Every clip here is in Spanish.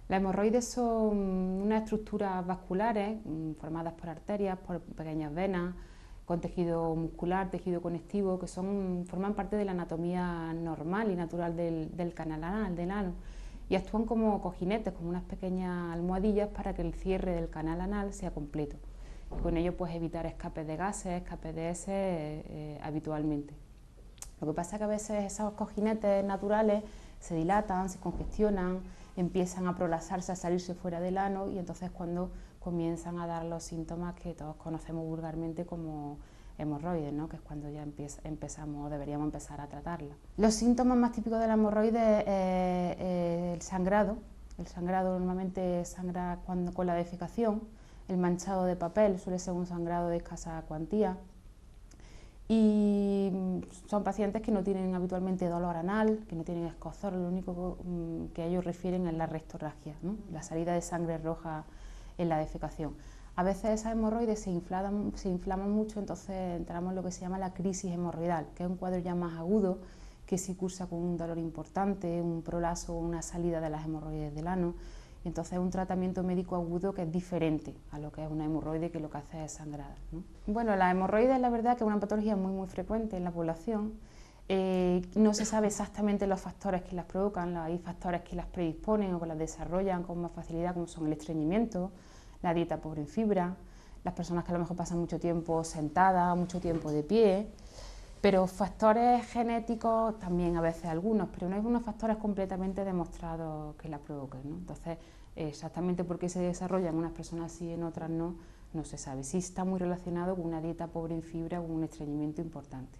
Las hemorroides son unas estructuras vasculares formadas por arterias, por pequeñas venas, con tejido muscular, tejido conectivo, que forman parte de la anatomía normal y natural del canal anal, del ano, y actúan como cojinetes, como unas pequeñas almohadillas para que el cierre del canal anal sea completo. Y con ello pues evitar escapes de gases, escapes de heces habitualmente. Lo que pasa es que a veces esos cojinetes naturales se dilatan, se congestionan, empiezan a prolapsarse, a salirse fuera del ano, y entonces cuando comienzan a dar los síntomas que todos conocemos vulgarmente como hemorroides, ¿no? Que es cuando ya deberíamos empezar a tratarla. Los síntomas más típicos de la hemorroide es el sangrado. El sangrado normalmente sangra con la defecación. El manchado de papel suele ser un sangrado de escasa cuantía. Y son pacientes que no tienen habitualmente dolor anal, que no tienen escozor, lo único que ellos refieren es la rectorragia, ¿no? La salida de sangre roja en la defecación. A veces esas hemorroides se inflaman mucho, entonces entramos en lo que se llama la crisis hemorroidal, que es un cuadro ya más agudo, que sí cursa con un dolor importante, un prolapso o una salida de las hemorroides del ano. Y entonces es un tratamiento médico agudo que es diferente a lo que es una hemorroide, que lo que hace es sangrar, ¿no? Bueno, la hemorroide la verdad que es una patología muy frecuente en la población. No se sabe exactamente los factores que las provocan, hay factores que las predisponen o que las desarrollan con más facilidad, como son el estreñimiento, la dieta pobre en fibra, las personas que a lo mejor pasan mucho tiempo sentadas, mucho tiempo de pie, pero factores genéticos también a veces algunos, pero no hay unos factores completamente demostrados que la provoquen, ¿no? Entonces, exactamente por qué se desarrolla en unas personas sí y en otras no, no se sabe. Sí está muy relacionado con una dieta pobre en fibra o un estreñimiento importante.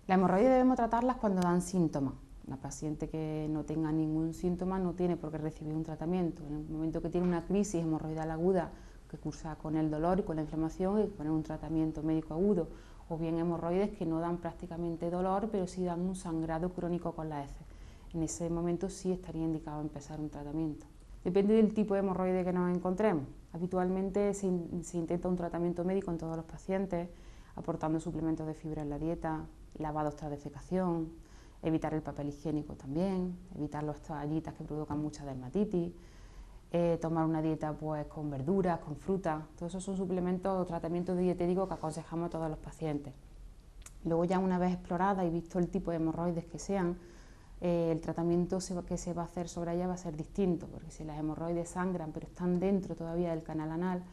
Las hemorroides debemos tratarlas cuando dan síntomas. La paciente que no tenga ningún síntoma no tiene por qué recibir un tratamiento. En el momento que tiene una crisis hemorroidal aguda que cursa con el dolor y con la inflamación, hay que poner un tratamiento médico agudo, o bien hemorroides que no dan prácticamente dolor, pero sí dan un sangrado crónico con las heces. En ese momento sí estaría indicado empezar un tratamiento. Depende del tipo de hemorroide que nos encontremos. Habitualmente se intenta un tratamiento médico en todos los pacientes, aportando suplementos de fibra en la dieta, lavados tras defecación, evitar el papel higiénico también, evitar las toallitas que provocan mucha dermatitis, tomar una dieta pues con verduras, con frutas. Todos esos son suplementos o tratamientos dietéticos que aconsejamos a todos los pacientes. Luego, ya una vez explorada y visto el tipo de hemorroides que sean, el tratamiento que se va a hacer sobre ella va a ser distinto, porque si las hemorroides sangran pero están dentro todavía del canal anal,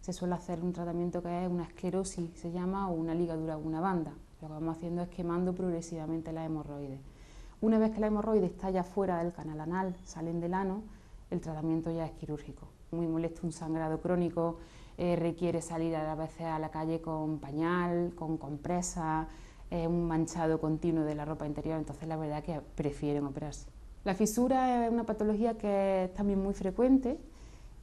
se suele hacer un tratamiento que es una esclerosis, se llama, o una ligadura o una banda. Lo que vamos haciendo es quemando progresivamente las hemorroides. Una vez que la hemorroide está ya fuera del canal anal, salen del ano, el tratamiento ya es quirúrgico. Muy molesto, un sangrado crónico, requiere salir a veces a la calle con pañal, con compresa, un manchado continuo de la ropa interior, entonces la verdad que prefieren operarse. La fisura es una patología que es también muy frecuente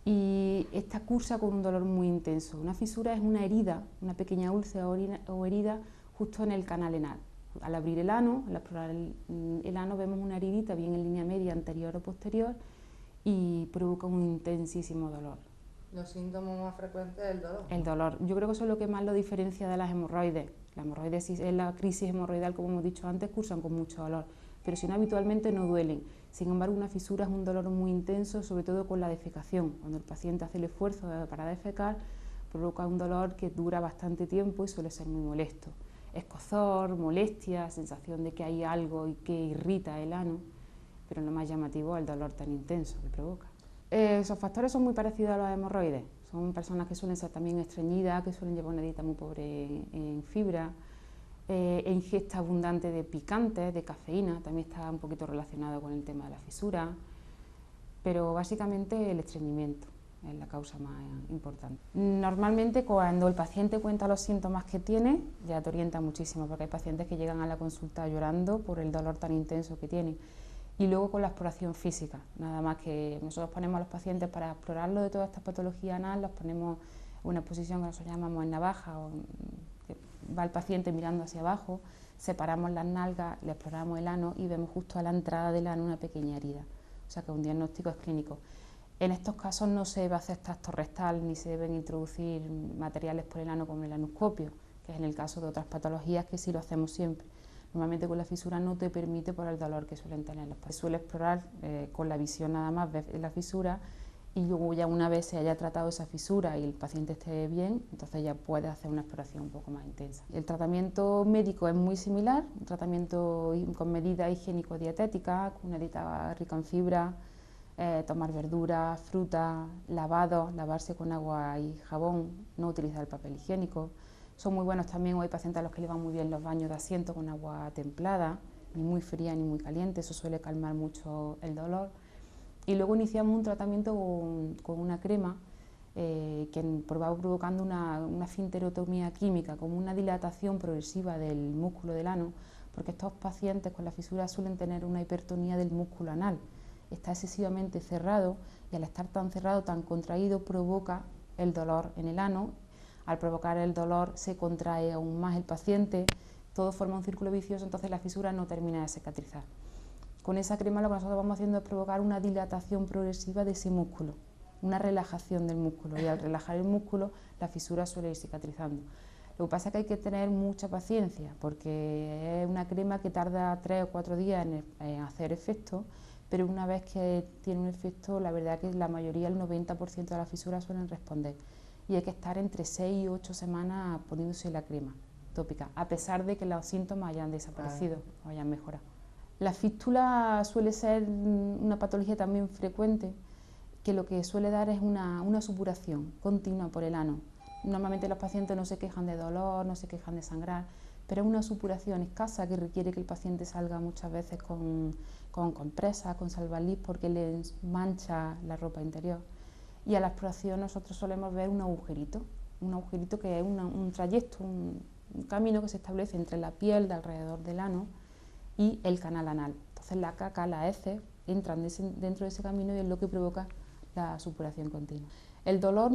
y esta cursa con un dolor muy intenso. Una fisura es una herida, una pequeña úlcera o herida justo en el canal anal. Al abrir el ano, al explorar el ano, vemos una heridita bien en línea media anterior o posterior y provoca un intensísimo dolor. ¿Los síntomas más frecuentes es el dolor? El dolor. Yo creo que eso es lo que más lo diferencia de las hemorroides. La hemorroides, si es la crisis hemorroidal, como hemos dicho antes, cursan con mucho dolor, pero si no, habitualmente no duelen. Sin embargo, una fisura es un dolor muy intenso, sobre todo con la defecación. Cuando el paciente hace el esfuerzo para defecar, provoca un dolor que dura bastante tiempo y suele ser muy molesto. Escozor, molestia, sensación de que hay algo y que irrita el ano, pero lo más llamativo es el dolor tan intenso que provoca. Esos factores son muy parecidos a los hemorroides. Son personas que suelen ser también estreñidas, que suelen llevar una dieta muy pobre en fibra, ingesta abundante de picantes, de cafeína, también está un poquito relacionado con el tema de la fisura, pero básicamente el estreñimiento es la causa más importante. Normalmente cuando el paciente cuenta los síntomas que tiene, ya te orienta muchísimo, porque hay pacientes que llegan a la consulta llorando por el dolor tan intenso que tienen. Y luego con la exploración física, nada más que nosotros ponemos a los pacientes para explorarlo de todas estas patologías anal, los ponemos en una posición que nosotros llamamos en navaja, que va el paciente mirando hacia abajo, separamos las nalgas, le exploramos el ano y vemos justo a la entrada del ano una pequeña herida, o sea que un diagnóstico es clínico. En estos casos no se debe hacer tacto rectal ni se deben introducir materiales por el ano como el anuscopio, que es en el caso de otras patologías que sí lo hacemos siempre. Normalmente con la fisura no te permite por el dolor que suelen tener los pacientes. Suele explorar con la visión nada más, ver la fisura, y luego ya una vez se haya tratado esa fisura y el paciente esté bien, entonces ya puede hacer una exploración un poco más intensa. El tratamiento médico es muy similar, un tratamiento con medidas higiénico-dietéticas, con una dieta rica en fibra, tomar verduras, frutas, lavados, lavarse con agua y jabón, no utilizar el papel higiénico. Son muy buenos también, hay pacientes a los que les van muy bien los baños de asiento con agua templada, ni muy fría ni muy caliente, eso suele calmar mucho el dolor. Y luego iniciamos un tratamiento con una crema que va provocando una esfinterotomía química, como una dilatación progresiva del músculo del ano, porque estos pacientes con la fisura suelen tener una hipertonía del músculo anal. Está excesivamente cerrado y al estar tan cerrado, tan contraído, provoca el dolor en el ano. Al provocar el dolor se contrae aún más el paciente, todo forma un círculo vicioso, entonces la fisura no termina de cicatrizar. Con esa crema lo que nosotros vamos haciendo es provocar una dilatación progresiva de ese músculo, una relajación del músculo, y al relajar el músculo la fisura suele ir cicatrizando. Lo que pasa es que hay que tener mucha paciencia porque es una crema que tarda 3 o 4 días en hacer efecto, pero una vez que tiene un efecto, la verdad que la mayoría, el 90% de las fisuras suelen responder, y hay que estar entre 6 y 8 semanas poniéndose la crema tópica, a pesar de que los síntomas hayan desaparecido o hayan mejorado. La fístula suele ser una patología también frecuente, que lo que suele dar es una supuración continua por el ano. Normalmente los pacientes no se quejan de dolor, no se quejan de sangrar, pero es una supuración escasa que requiere que el paciente salga muchas veces con compresas, con salvalis, porque le mancha la ropa interior. Y a la exploración nosotros solemos ver un agujerito que es un trayecto, un camino que se establece entre la piel de alrededor del ano y el canal anal. Entonces la caca, las heces, entran dentro de ese camino y es lo que provoca la supuración continua. El dolor,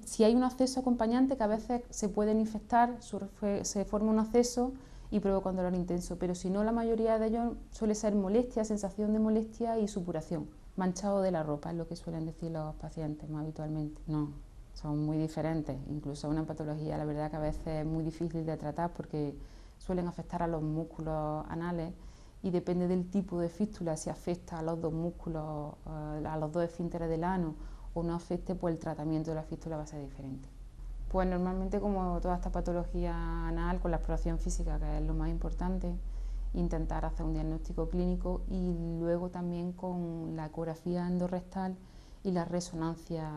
si hay un acceso acompañante, que a veces se pueden infectar, se forma un acceso y provoca un dolor intenso, pero si no, la mayoría de ellos suele ser molestia, sensación de molestia y supuración, manchado de la ropa, es lo que suelen decir los pacientes más habitualmente. No, son muy diferentes, incluso una patología, la verdad que a veces es muy difícil de tratar porque suelen afectar a los músculos anales y depende del tipo de fístula, si afecta a los dos músculos, a los dos esfínteres del ano o no afecte, pues el tratamiento de la fístula va a ser diferente. Pues normalmente, como toda esta patología anal, con la exploración física, que es lo más importante, intentar hacer un diagnóstico clínico, y luego también con la ecografía endorrectal y la resonancia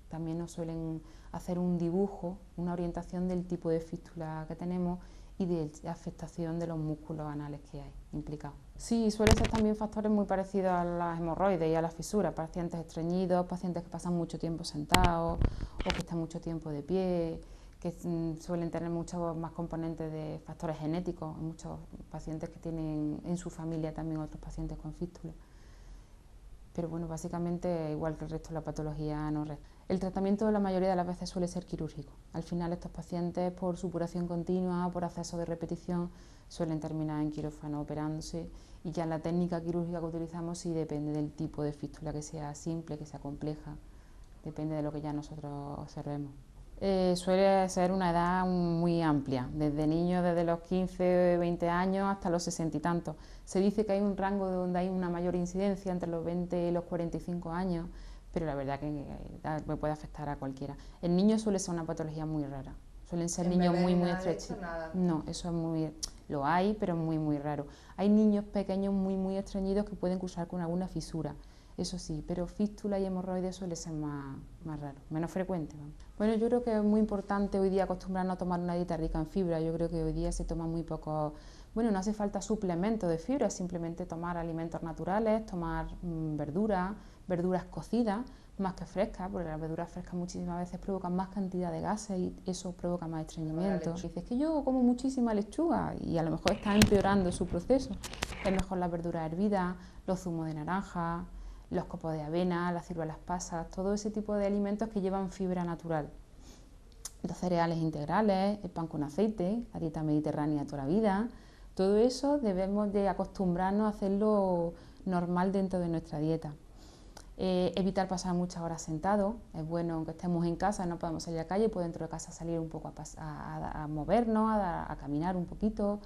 también nos suelen hacer un dibujo, una orientación del tipo de fístula que tenemos y de afectación de los músculos anales que hay implicados. Sí, suelen ser también factores muy parecidos a las hemorroides y a las fisuras, pacientes estreñidos, pacientes que pasan mucho tiempo sentados o que están mucho tiempo de pie, que suelen tener muchos más componentes de factores genéticos, muchos pacientes que tienen en su familia también otros pacientes con fístula. Pero bueno, básicamente igual que el resto de la patología anorrea. El tratamiento la mayoría de las veces suele ser quirúrgico. Al final estos pacientes, por supuración continua, por acceso de repetición, suelen terminar en quirófano operándose, y ya la técnica quirúrgica que utilizamos sí depende del tipo de fístula, que sea simple, que sea compleja, depende de lo que ya nosotros observemos. Suele ser una edad muy amplia, desde niños desde los 15 o 20 años hasta los 60 y tantos. Se dice que hay un rango donde hay una mayor incidencia entre los 20 y los 45 años, pero la verdad que puede afectar a cualquiera. En niños suele ser una patología muy rara, suelen ser niños muy estrechitos. No, eso es muy, lo hay, pero muy raro. Hay niños pequeños muy estreñidos que pueden cursar con alguna fisura. Eso sí, pero fístula y hemorroides suele ser más raro, menos frecuente. Bueno, yo creo que es muy importante hoy día acostumbrarnos a tomar una dieta rica en fibra. Yo creo que hoy día se toma muy poco, bueno, no hace falta suplemento de fibra, simplemente tomar alimentos naturales, tomar verduras cocidas, más que frescas, porque las verduras frescas muchísimas veces provocan más cantidad de gases y eso provoca más estreñimiento. Dices que yo como muchísima lechuga y a lo mejor está empeorando su proceso. Es mejor las verduras hervidas, los zumos de naranja, los copos de avena, las ciruelas pasas, todo ese tipo de alimentos que llevan fibra natural. Los cereales integrales, el pan con aceite, la dieta mediterránea toda la vida, todo eso debemos de acostumbrarnos a hacerlo normal dentro de nuestra dieta. Evitar pasar muchas horas sentados, es bueno, aunque estemos en casa, no podemos salir a la calle, pues dentro de casa salir un poco a movernos, a caminar un poquito.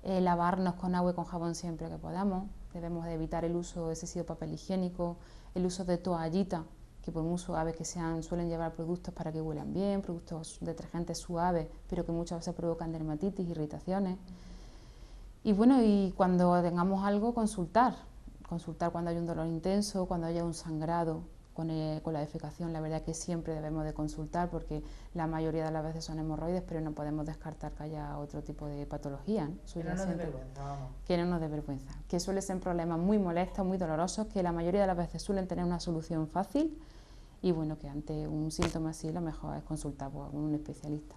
lavarnos con agua y con jabón siempre que podamos. Debemos de evitar el uso excesivo de papel higiénico, el uso de toallitas, que por muy suaves que sean, suelen llevar productos para que huelan bien, productos detergentes suaves, pero que muchas veces provocan dermatitis, irritaciones. Y bueno, y cuando tengamos algo, consultar cuando hay un dolor intenso, cuando haya un sangrado con la defecación. La verdad que siempre debemos de consultar, porque la mayoría de las veces son hemorroides, pero no podemos descartar que haya otro tipo de patología, ¿no? Que no nos dé vergüenza, vamos. Que no nos dé vergüenza, que suelen ser problemas muy molestos, muy dolorosos, que la mayoría de las veces suelen tener una solución fácil, y bueno, que ante un síntoma así lo mejor es consultar con un especialista.